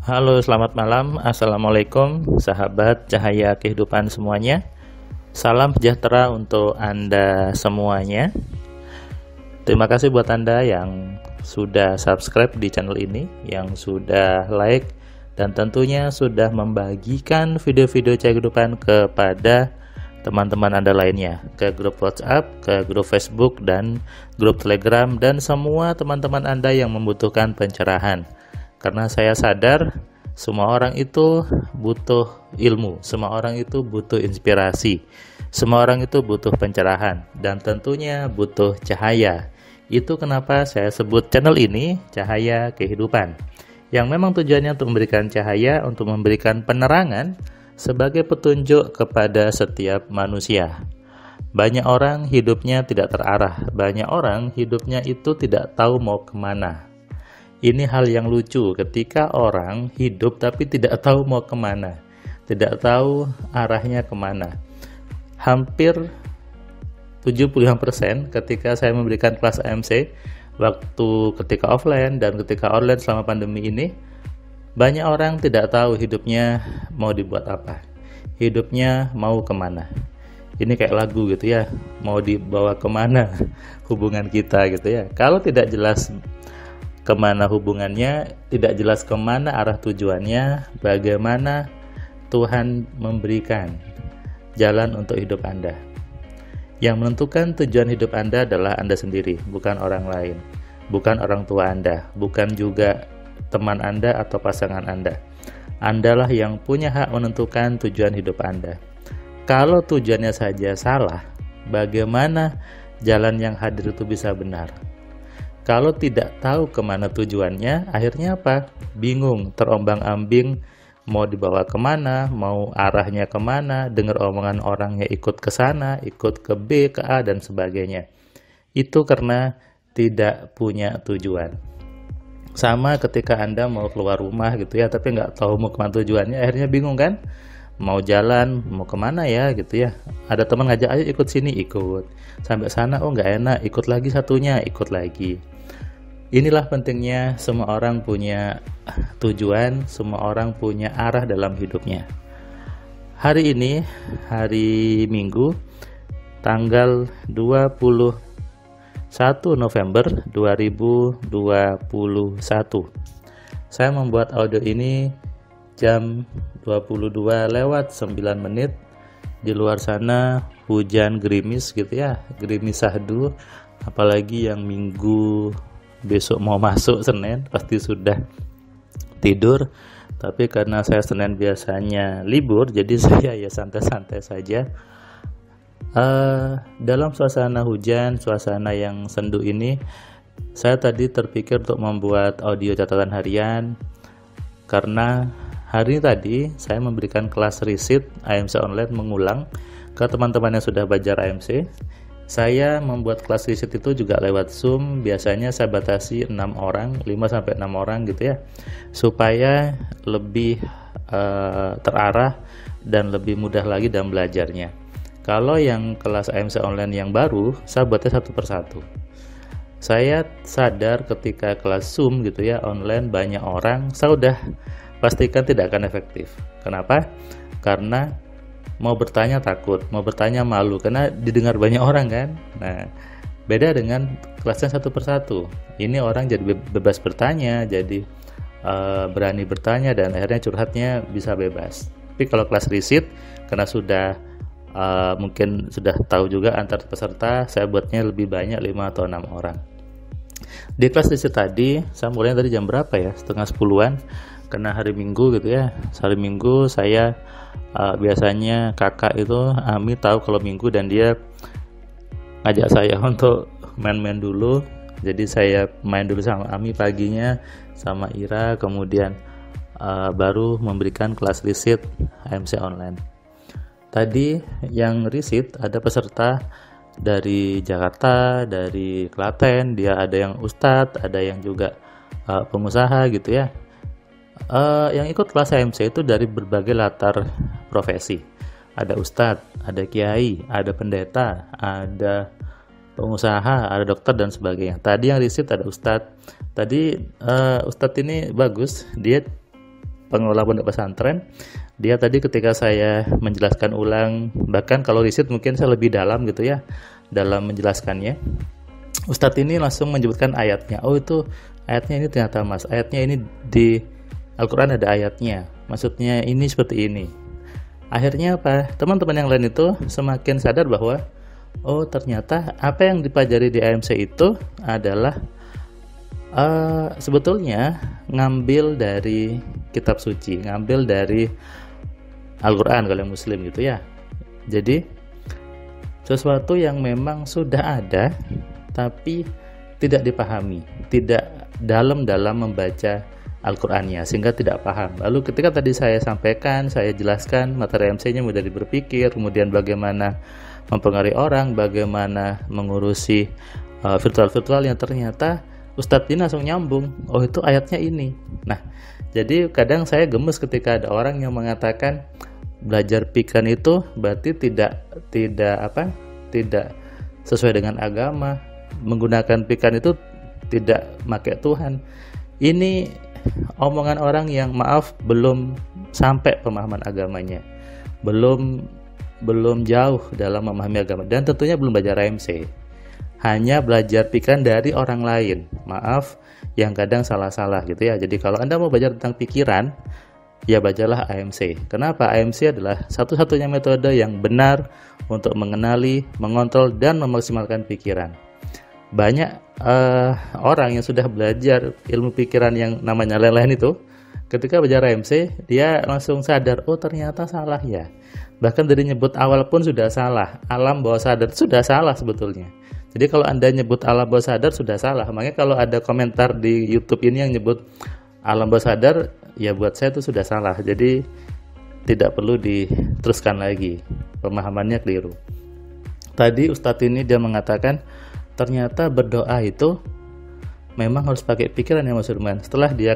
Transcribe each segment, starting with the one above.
Halo, selamat malam. Assalamualaikum, sahabat cahaya kehidupan semuanya. Salam sejahtera untuk Anda semuanya. Terima kasih buat Anda yang sudah subscribe di channel ini, yang sudah like, dan tentunya sudah membagikan video-video cahaya kehidupan kepada teman-teman Anda lainnya, ke grup WhatsApp, ke grup Facebook, dan grup Telegram, dan semua teman-teman Anda yang membutuhkan pencerahan. Karena saya sadar semua orang itu butuh ilmu, semua orang itu butuh inspirasi, semua orang itu butuh pencerahan, dan tentunya butuh cahaya. Itu kenapa saya sebut channel ini Cahaya Kehidupan, yang memang tujuannya untuk memberikan cahaya, untuk memberikan penerangan sebagai petunjuk kepada setiap manusia. Banyak orang hidupnya tidak terarah, banyak orang hidupnya itu tidak tahu mau kemana. Ini hal yang lucu ketika orang hidup tapi tidak tahu mau kemana, tidak tahu arahnya kemana. Hampir 75% ketika saya memberikan kelas AMC, waktu ketika offline dan ketika online selama pandemi ini, banyak orang tidak tahu hidupnya mau dibuat apa, hidupnya mau kemana. Ini kayak lagu gitu ya, mau dibawa kemana hubungan kita gitu ya. Kalau tidak jelas kemana hubungannya, tidak jelas kemana arah tujuannya, bagaimana Tuhan memberikan jalan untuk hidup Anda. Yang menentukan tujuan hidup Anda adalah Anda sendiri, bukan orang lain, bukan orang tua Anda, bukan juga teman Anda atau pasangan Anda. Andalah yang punya hak menentukan tujuan hidup Anda. Kalau tujuannya saja salah, bagaimana jalan yang hadir itu bisa benar? Kalau tidak tahu kemana tujuannya, akhirnya apa? Bingung, terombang-ambing, mau dibawa kemana, mau arahnya kemana, dengar omongan orangnya ikut ke sana, ikut ke B, ke A, dan sebagainya. Itu karena tidak punya tujuan. Sama ketika Anda mau keluar rumah gitu ya, tapi nggak tahu mau kemana tujuannya, akhirnya bingung kan? Mau jalan, mau kemana ya gitu ya. Ada teman ngajak, ayo ikut sini, ikut. Sampai sana, oh nggak enak, ikut lagi satunya, ikut lagi. Inilah pentingnya semua orang punya tujuan, semua orang punya arah dalam hidupnya. Hari ini, hari Minggu, tanggal 21 November 2021. Saya membuat audio ini jam 22:09. Di luar sana hujan gerimis gitu ya, gerimis sahdu, apalagi yang Minggu besok mau masuk Senin pasti sudah tidur, tapi karena saya Senin biasanya libur, jadi saya ya santai-santai saja. Dalam suasana hujan, suasana yang sendu ini, saya tadi terpikir untuk membuat audio catatan harian, karena hari tadi saya memberikan kelas receipt AMC online mengulang ke teman-teman yang sudah belajar AMC. Saya membuat kelas riset itu juga lewat Zoom, biasanya saya batasi 6 orang, 5-6 orang gitu ya, supaya lebih terarah dan lebih mudah lagi dalam belajarnya. Kalau yang kelas AMC online yang baru, saya buatnya satu persatu. Saya sadar ketika kelas Zoom gitu ya, online banyak orang, saya udah pastikan tidak akan efektif. Kenapa? Karena mau bertanya takut, mau bertanya malu karena didengar banyak orang kan. Nah, beda dengan kelasnya satu persatu. Ini orang jadi bebas bertanya, jadi berani bertanya, dan akhirnya curhatnya bisa bebas. Tapi kalau kelas riset, karena sudah mungkin sudah tahu juga antar peserta, saya buatnya lebih banyak, 5 atau 6 orang. Di kelas riset tadi, saya mulai tadi jam berapa ya? Setengah 10-an. Karena hari Minggu gitu ya, hari Minggu saya biasanya kakak itu Ami tahu kalau Minggu, dan dia ngajak saya untuk main-main dulu. Jadi saya main dulu sama Ami paginya, sama Ira, kemudian baru memberikan kelas riset AMC online. Tadi yang riset ada peserta dari Jakarta, dari Klaten, dia ada yang ustadz, ada yang juga pengusaha gitu ya. Yang ikut kelas AMC itu dari berbagai latar profesi. Ada ustadz, ada kiai, ada pendeta, ada pengusaha, ada dokter, dan sebagainya. Tadi yang riset ada ustadz. Tadi ustadz ini bagus, dia pengelola pondok pesantren. Dia tadi ketika saya menjelaskan ulang, bahkan kalau riset mungkin saya lebih dalam gitu ya dalam menjelaskannya, Ustadz ini langsung menyebutkan ayatnya. Oh, itu ayatnya ini ternyata mas, ayatnya ini di Al-Quran ada ayatnya, maksudnya ini seperti ini. Akhirnya apa? Teman-teman yang lain itu semakin sadar bahwa oh, ternyata apa yang dipelajari di AMC itu adalah sebetulnya ngambil dari kitab suci, ngambil dari Al-Quran kalau yang muslim gitu ya. Jadi sesuatu yang memang sudah ada tapi tidak dipahami, tidak dalam membaca Al-Qur'annya, sehingga tidak paham. Lalu ketika tadi saya sampaikan, saya jelaskan materi MC-nya mulai dari berpikir, kemudian bagaimana mempengaruhi orang, bagaimana mengurusi virtual yang ternyata Ustadz ini langsung nyambung, oh itu ayatnya ini. Nah, jadi kadang saya gemes ketika ada orang yang mengatakan belajar pikiran itu berarti tidak sesuai dengan agama, menggunakan pikiran itu tidak pakai Tuhan. Ini omongan orang yang maaf belum sampai pemahaman agamanya, belum jauh dalam memahami agama, dan tentunya belum belajar AMC. Hanya belajar pikiran dari orang lain, maaf yang kadang salah-salah gitu ya. Jadi kalau Anda mau belajar tentang pikiran, ya bacalah AMC. Kenapa? AMC adalah satu-satunya metode yang benar untuk mengenali, mengontrol, dan memaksimalkan pikiran. Banyak orang yang sudah belajar ilmu pikiran yang namanya lain-lain itu, ketika belajar AMC, dia langsung sadar, oh ternyata salah ya. Bahkan dari nyebut awal pun sudah salah. Alam bawah sadar sudah salah sebetulnya. Jadi kalau Anda nyebut alam bawah sadar sudah salah. Makanya kalau ada komentar di YouTube ini yang nyebut alam bawah sadar, ya buat saya itu sudah salah. Jadi tidak perlu diteruskan lagi, pemahamannya keliru. Tadi Ustadz ini dia mengatakan ternyata berdoa itu memang harus pakai pikiran ya Mas Firman. Setelah dia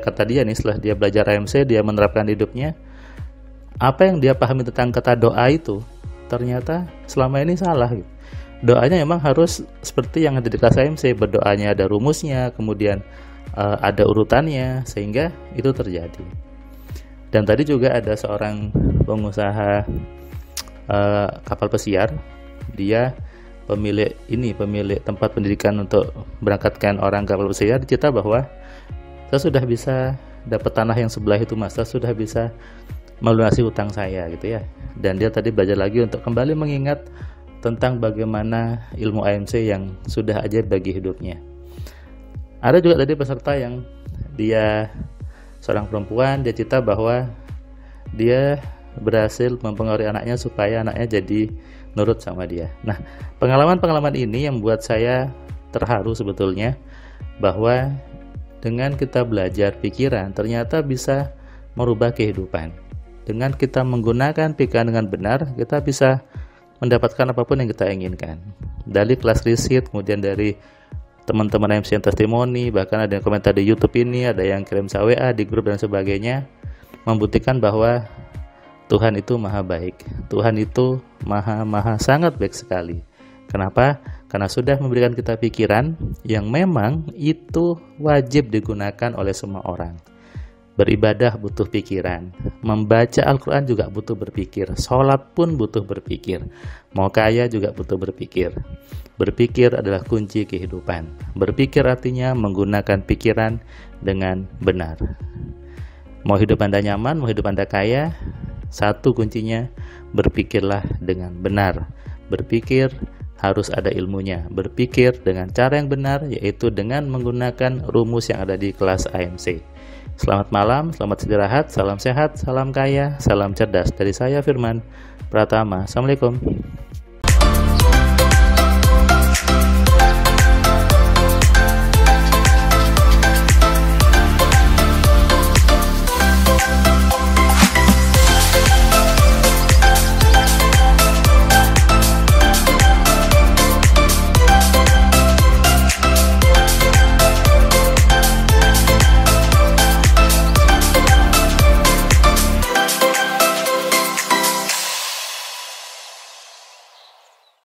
belajar AMC, dia menerapkan hidupnya, apa yang dia pahami tentang kata doa itu ternyata selama ini salah gitu. Doanya memang harus seperti yang ada di kelas AMC, berdoanya ada rumusnya, kemudian ada urutannya, sehingga itu terjadi. Dan tadi juga ada seorang pengusaha kapal pesiar, dia pemilik tempat pendidikan untuk berangkatkan orang kapal pesiar, cerita bahwa saya sudah bisa dapat tanah yang sebelah itu mas, saya sudah bisa melunasi hutang saya gitu ya. Dan dia tadi belajar lagi untuk kembali mengingat tentang bagaimana ilmu AMC yang sudah ajaib bagi hidupnya. Ada juga tadi peserta yang dia seorang perempuan, dia cerita bahwa dia berhasil mempengaruhi anaknya supaya anaknya jadi nurut sama dia. Nah, pengalaman-pengalaman ini yang membuat saya terharu sebetulnya, bahwa dengan kita belajar pikiran ternyata bisa merubah kehidupan. Dengan kita menggunakan pikiran dengan benar, kita bisa mendapatkan apapun yang kita inginkan. Dari kelas riset, kemudian dari teman-teman MC yang testimoni, bahkan ada yang komentar di YouTube ini, ada yang kirim WA di grup dan sebagainya, membuktikan bahwa Tuhan itu maha baik. Tuhan itu maha sangat baik sekali. Kenapa? Karena sudah memberikan kita pikiran yang memang itu wajib digunakan oleh semua orang. Beribadah butuh pikiran, membaca Al-Quran juga butuh berpikir, sholat pun butuh berpikir, mau kaya juga butuh berpikir. Berpikir adalah kunci kehidupan. Berpikir artinya menggunakan pikiran dengan benar. Mau hidup Anda nyaman, mau hidup Anda kaya, satu kuncinya, berpikirlah dengan benar. Berpikir harus ada ilmunya. Berpikir dengan cara yang benar, yaitu dengan menggunakan rumus yang ada di kelas AMC. Selamat malam, selamat istirahat, salam sehat, salam kaya, salam cerdas. Dari saya Firman Pratama. Assalamualaikum.